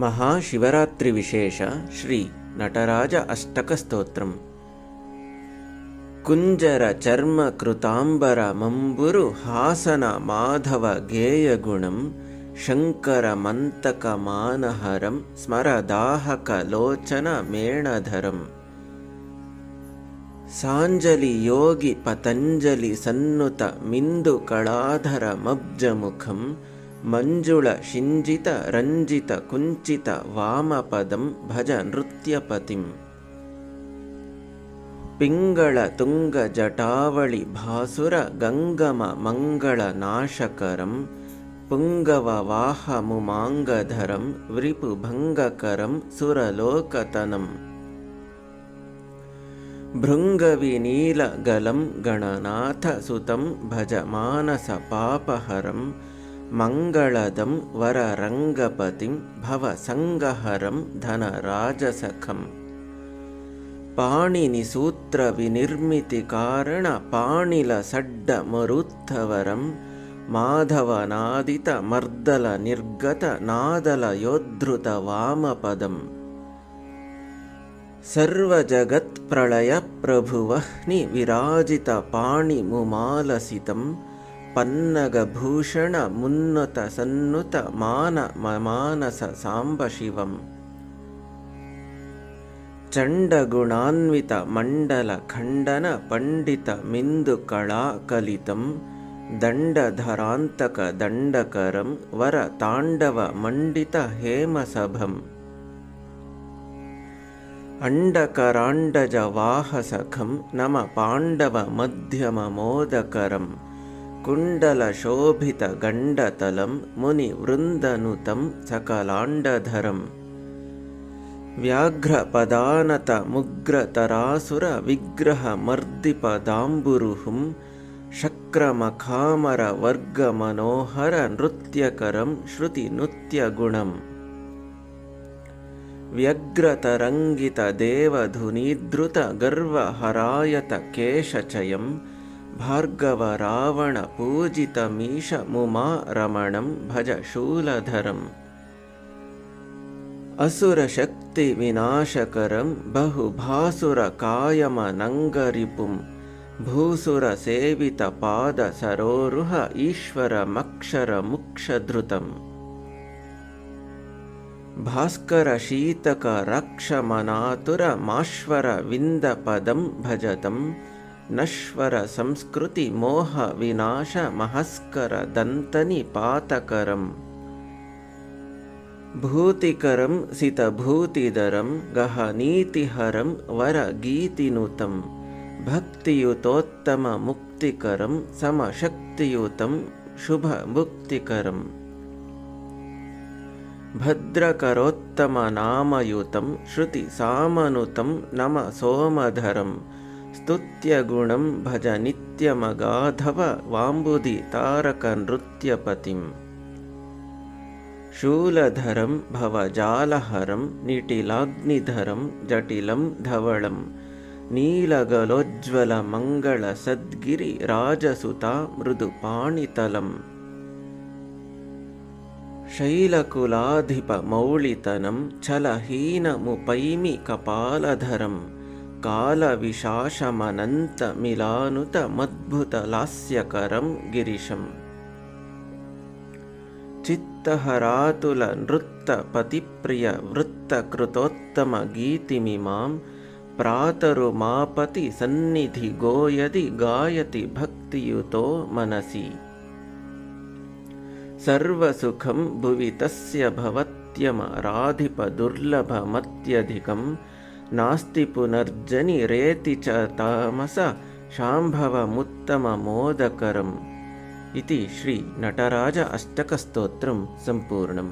ಮಹಾಶಿವರಾತ್ರಿ ವಿಶೇಷ ಶ್ರೀ ನಟರಾಜ ಅಷ್ಟಕ ಸ್ತೋತ್ರಂ. ಕುಂಜರ ಚರ್ಮ ಕೃತಾಂಬರ ಮಂಬುರು ಹಾಸನ ಮಾಧವ ಗೇಯಗುಣಂ ಶಂಕರ ಮಂತಕ ಮಾನಹರಂ ಸ್ಮರದಾಹಕ ಲೋಚನ ಮೇಣಧರಂ. ಸಾಂಜಲಿ ಯೋಗಿ ಪತಂಜಲಿ ಸನ್ನುತ ಮಿಂದು ಕಳಾಧರ ಮಬ್ಜಮುಖಂ ಮಂಜುಳ ಶಿಂಜಿತ ರಂಜಿತ ಕುಂಚಿತ ವಾಮಪದಂ ಭಜ ನೃತ್ಯಪತಿಂ. ಪಿಂಗಳ ತುಂಗ ಜಟಾವಳಿ ಭಾಸುರ ಗಂಗಮ ಮಂಗಳ ನಾಶಕರಂ ಪುಂಗವ ವಾಹ ಮುಮಾಂಗಧರಂ ವ್ರಿಪು ಭಂಗಕರಂ ಸುರಲೋಕತನಂ. ಭೃಂಗವಿ ನೀಲಗಲಂ ಗಣನಾಥ ಸುತಂ ಭಜ ಮಾನಸ ಪಾಪಹರಂ ಮಂಗಳದಂ ವರರಂಗಪತಿಂ ಭವ ಸಂಗಹರಂ ಧನರಾಜಸಖಂ. ಪಾಣಿನಿ ಸೂತ್ರ ವಿನಿರ್ಮಿತಿ ಕಾರಣ ಪಾಣಿಲ ಸಡ್ಡ ಮರುತ್ಥವರಂ ಮಾಧವನಾದಿತ ಮರ್ದಲ ನಿರ್ಗತ ನಾದಲ ಯೋದ್ಧೃತ ವಾಮಪದಂ. ಸರ್ವಜಗತ್ ಪ್ರಳಯ ಪ್ರಭುವಹ್ನಿ ವಿರಾಜಿತ ಪಾಣಿ ಮುಮಾಲಸಿತಂ ಪನ್ನಗಭೂಷಣ ಮುನ್ನತ ಸನ್ನುತ ಮಾನ ಮಾನಸ ಸಾಂಬ ಶಿವಂ. ಚಂಡಗುಣಾನ್ವಿತ ಮಂಡಲ ಖಂಡನ ಪಂಡಿತ ಮಿಂದು ಕಳಾಕಲಿತಂ ದಂಡಧರಾಂತಕ ದಂಡಕರಂ ವರ ತಾಂಡವ ಮಂಡಿತ ಹೇಮಸಭಂ. ಅಂಡಕರಾಂಡಜ ವಾಹಸಖಂ ನಮ ಪಾಂಡವ ಮಧ್ಯಮ ಮೋದಕರಂ ಕುಂಡಲ ಶೋಭಿತ ಗಂಡತಲಂ ಮುನಿ ವೃಂದನುತಂ ಸಕಲಾಂಡಧರಂ. ವ್ಯಾಘ್ರ ಪದಾನತ ಮುಗ್ರತರಾಸುರ ವಿಗ್ರಹ ಮರ್ದಿಪ ದಾಂಬುರುಹುಂ ಶಕ್ರಮಖಾಮರ ವರ್ಗ ಮನೋಹರ ನೃತ್ಯಕರಂ ಶ್ರುತಿ ನೃತ್ಯಗುಣಂ. ವ್ಯಗ್ರತರಂಗಿತ ದೇವಧುನೀಧೃತ ಗರ್ವ ಹರಾಯತ ಕೇಶಚಯಂ ಭಾರ್ಗವ ರಾವಣ ಪೂಜಿತ ಮೀಶ ಮುಮಾ ರಮಣಂ ಭಜ ಶೂಲಧರಂ. ಅಸುರ ಶಕ್ತಿ ವಿನಾಶಕರಂ ಬಹುಭಾಸುರ ಕಾಯಮ ನಂಗರಿಪುಂ ಭೂಸುರ ಸೇವಿತ ಪಾದ ಸರೋರುಹ ಈಶ್ವರ ಮಕ್ಷರ ಮುಕ್ಷಧೃತಂ. ಭಾಸ್ಕರ ಶೀತಕ ರಕ್ಷಮನಾತುರ ಮಾಶ್ವರ ವಿಂದ ಪದಂ ಭಜತಂ ನಶ್ವರ ಸಂಸ್ಕೃತಿ ಮೋಹ ವಿನಾಶ ಮಹಸ್ಕರ ದಂತನಿ ಪಾತಕರಂ. ಭೂತಿಕರಂ ಸಿತಭೂತಿಧರಂ ಗಹನೀತಿಹರಂ ವರ ಗೀತಿನುತಂ ಭಕ್ತಿಯುತೋತ್ತಮ ಮುಕ್ತಿಕರಂ ಸಮಶಕ್ತಿಯುತಂ ಶುಭ ಮುಕ್ತಿಕರಂ. ಭದ್ರಕರೋತ್ತಮ ನಾಮಯುತಂ ಶ್ರುತಿ ಸಾಮನುತಂ ನಮ ಸೋಮಧರಂ ಸ್ತುತ್ಯಗುಣಂ ಭಜ ನಿತ್ಯಮಗಾಧವ ವಾಂಬುಧಿ ತಾರಕ ನೃತ್ಯಪತಿಂ. ಶೂಲಧರಂ ಭವಜಾಲಹರಂ ನಿಟಿಲಾಗ್ನಿಧರಂ ಜಟಿಲಂ ಧವಳಂ ನೀಲಗಲೋಜ್ವಲ ಮಂಗಳ ಸದ್ಗಿರಿ ರಾಜಸುತ ಮೃದು ಪಾಣಿತಲಂ. ಶೈಲಕುಲಾಧಿಪ ಮೌಳಿತನಂ ಛಲಹೀನ ಮುಪೈಮಿ ಕಪಾಲಧರಂ ಕಾಲವಿಶಾಶಮನಂತ ಮಿಲಾನುತ ಮದ್ಭುತ ಲಾಸ್ಯಕರಂ ಗಿರಿಶಂ. ಚಿತ್ತಹರಾತುಲ ನೃತ್ತ ಪತಿಪ್ರಿಯ ವೃತ್ತ ಕೃತೋತ್ತಮ ಗೀತಿಮಿಮಾಂ ಪ್ರಾತರು ಮಾಪತಿ ಸನ್ನಿಧಿ ಗೋಯದಿ ಗಾಯತಿ ಭಕ್ತಿಯುತೋ ಮನಸಿ. ಸರ್ವಸುಖಂ ಭುವಿ ತಸ್ಯ ಭವತ್ಯಮ ರಾಧಿಪ ದುರ್ಲಭ ಮತ್ಯಧಿಕಂ ನಾಸ್ತಿ ಪುನರ್ಜನಿ ರೇತಿ ಚ ತಾಮಸ ಶಾಂಭವ ಮುತ್ತಮ ಮೋದಕರಂ. ಇತಿ ಶ್ರೀ ನಟರಾಜ ಅಷ್ಟಕ ಸ್ತೋತ್ರಂ ಸಂಪೂರ್ಣಂ.